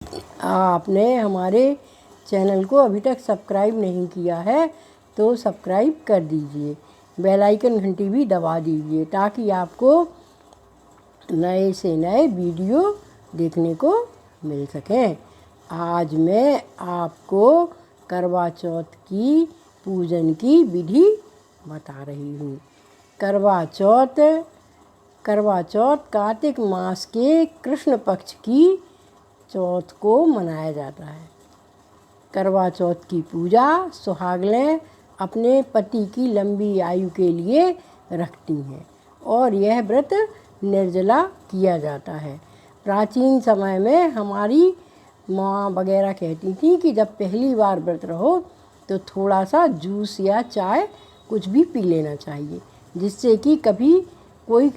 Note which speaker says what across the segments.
Speaker 1: आपने हमारे चैनल को अभी तक सब्सक्राइब नहीं किया है तो सब्सक्राइब कर दीजिए, बेल आइकन घंटी भी दबा दीजिए ताकि आपको नए से नए वीडियो देखने को मिल सकें। आज मैं आपको करवा चौथ की पूजन की विधि बता रही हूँ। करवा चौथ कार्तिक मास के कृष्ण पक्ष की चौथ को मनाया जाता है। करवा चौथ की पूजा सुहागनें अपने पति की लंबी आयु के लिए रखती हैं और यह व्रत निर्जला किया जाता है। प्राचीन समय में हमारी माँ वगैरह कहती थी कि जब पहली बार व्रत रहो तो थोड़ा सा जूस या चाय कुछ भी पी लेना चाहिए, जिससे कि कभी कोई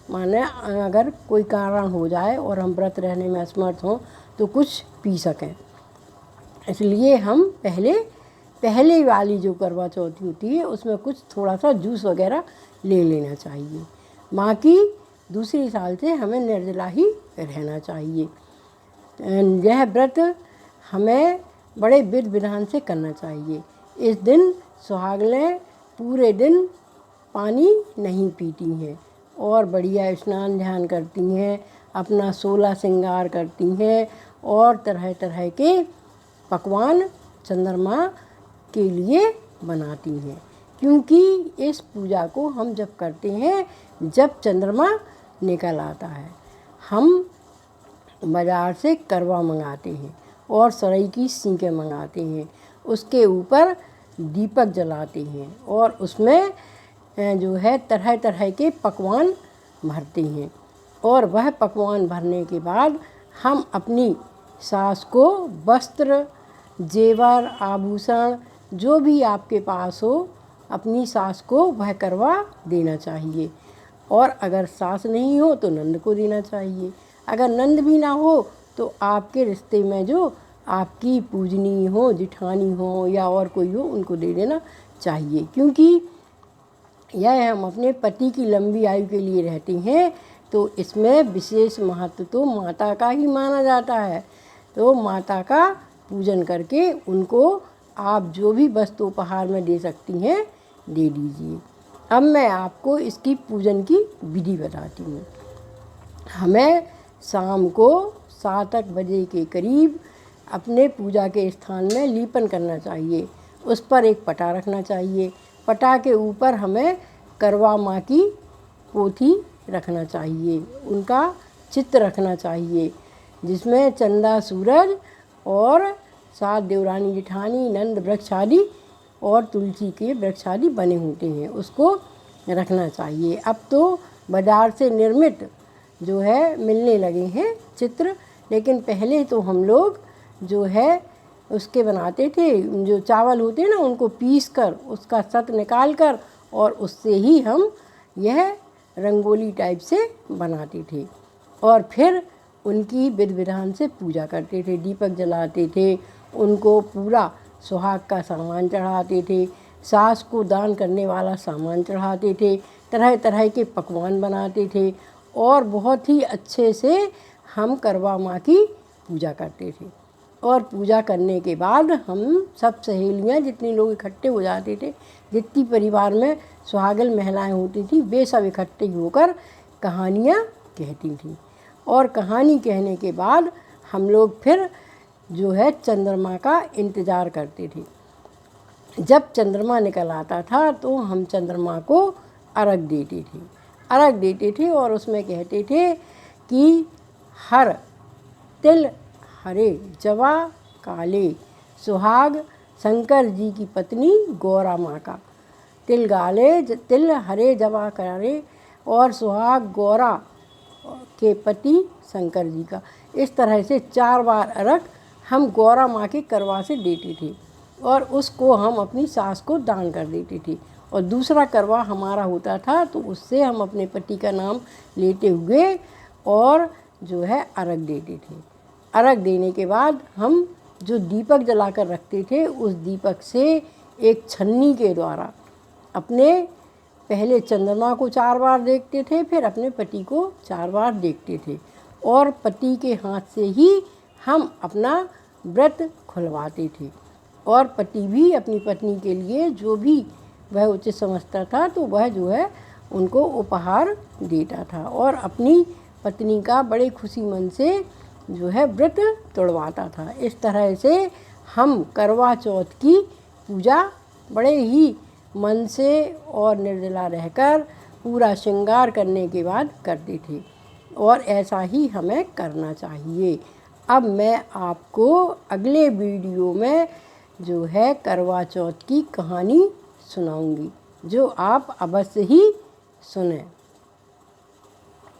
Speaker 1: माने अगर कोई कारण हो जाए और हम व्रत रहने में असमर्थ हों तो कुछ पी सकें। इसलिए हम पहले वाली जो करवा चौथ होती है उसमें कुछ थोड़ा सा जूस वगैरह ले लेना चाहिए। बाकी दूसरी साल से हमें निर्जला ही रहना चाहिए। यह व्रत हमें बड़े विधि विधान से करना चाहिए। इस दिन सुहागनें पूरे दिन पानी नहीं पीती हैं और बढ़िया स्नान ध्यान करती हैं, अपना 16 श्रृंगार करती हैं और तरह तरह के पकवान चंद्रमा के लिए बनाती हैं, क्योंकि इस पूजा को हम जब करते हैं जब चंद्रमा निकल आता है। हम बाज़ार से करवा मंगाते हैं और सरई की सींकें मंगाते हैं, उसके ऊपर दीपक जलाते हैं और उसमें जो है तरह तरह के पकवान भरते हैं। और वह पकवान भरने के बाद हम अपनी सास को वस्त्र, जेवर, आभूषण जो भी आपके पास हो अपनी सास को वह करवा देना चाहिए। और अगर सास नहीं हो तो नंद को देना चाहिए। अगर नंद भी ना हो तो आपके रिश्ते में जो आपकी पूजनी हो, जिठानी हो या और कोई हो उनको दे देना चाहिए, क्योंकि यह हम अपने पति की लंबी आयु के लिए रहते हैं तो इसमें विशेष महत्व तो माता का ही माना जाता है। तो माता का पूजन करके उनको आप जो भी वस्तु उपहार में दे सकती हैं दे दीजिए। अब मैं आपको इसकी पूजन की विधि बताती हूँ। हमें शाम को 7 बजे के करीब अपने पूजा के स्थान में लीपन करना चाहिए। उस पर एक पटा रखना चाहिए। पटा के ऊपर हमें करवा माँ की पोथी रखना चाहिए, उनका चित्र रखना चाहिए, जिसमें चंदा, सूरज और 7 देवरानी जेठानी, नंद वृक्ष आदि और तुलसी के वृक्ष आदि बने होते हैं, उसको रखना चाहिए। अब तो बाज़ार से निर्मित जो है मिलने लगे हैं चित्र, लेकिन पहले तो हम लोग जो है उसके बनाते थे, जो चावल होते हैं ना उनको पीस कर उसका सत निकाल कर और उससे ही हम यह रंगोली टाइप से बनाते थे और फिर उनकी विधि विधान से पूजा करते थे, दीपक जलाते थे, उनको पूरा सुहाग का सामान चढ़ाते थे, सास को दान करने वाला सामान चढ़ाते थे, तरह तरह के पकवान बनाते थे और बहुत ही अच्छे से हम करवा माँ की पूजा करते थे। और पूजा करने के बाद हम सब सहेलियाँ जितने लोग इकट्ठे हो जाते थे, जितनी परिवार में सुहागन महिलाएं होती थी वे सब इकट्ठे होकर कहानियाँ कहती थीं और कहानी कहने के बाद हम लोग फिर जो है चंद्रमा का इंतज़ार करते थे। जब चंद्रमा निकल आता था तो हम चंद्रमा को अर्घ देते थे और उसमें कहते थे कि हर तिल हरे जवा काले, सुहाग शंकर जी की पत्नी गौरा माँ का, तिल हरे जवा काले और सुहाग गौरा के पति शंकर जी का। इस तरह से 4 बार अर्घ हम गौरा माँ के करवा से देते थे और उसको हम अपनी सास को दान कर देते थे और दूसरा करवा हमारा होता था तो उससे हम अपने पति का नाम लेते हुए और जो है अर्घ देते थे। अर्घ देने के बाद हम जो दीपक जलाकर रखते थे उस दीपक से एक छन्नी के द्वारा अपने पहले चंद्रमा को 4 बार देखते थे, फिर अपने पति को 4 बार देखते थे और पति के हाथ से ही हम अपना व्रत खुलवाते थे और पति भी अपनी पत्नी के लिए जो भी वह उचित समझता था तो वह जो है उनको उपहार देता था और अपनी पत्नी का बड़े खुशी मन से जो है व्रत तोड़वाता था। इस तरह से हम करवा चौथ की पूजा बड़े ही मन से और निर्जला रहकर पूरा श्रृंगार करने के बाद करते थे और ऐसा ही हमें करना चाहिए। अब मैं आपको अगले वीडियो में जो है करवा चौथ की कहानी सुनाऊंगी जो आप अवश्य ही सुनें।